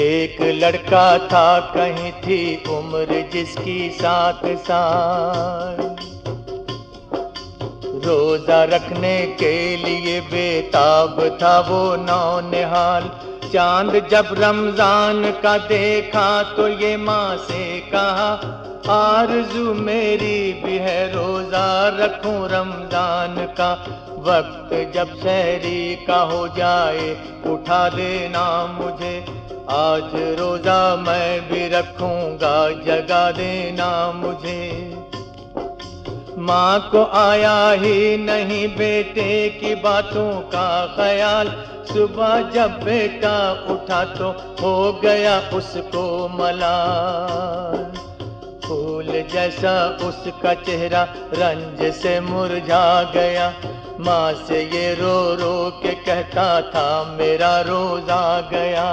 एक लड़का था कहीं थी उम्र जिसकी 7 साल। रोजा रखने के लिए बेताब था वो नौनिहाल। चांद जब रमजान का देखा तो ये माँ से कहा, आरज़ू मेरी भी है रोजा रखूं रमजान का। वक्त जब सहरी का हो जाए उठा देना मुझे, आज रोजा मैं भी रखूंगा जगा देना मुझे। माँ को आया ही नहीं बेटे की बातों का ख्याल। सुबह जब बेटा उठा तो हो गया उसको मलाल। फूल जैसा उसका चेहरा रंज से मुरझा गया। माँ से ये रो रो के कहता था मेरा रोजा गया।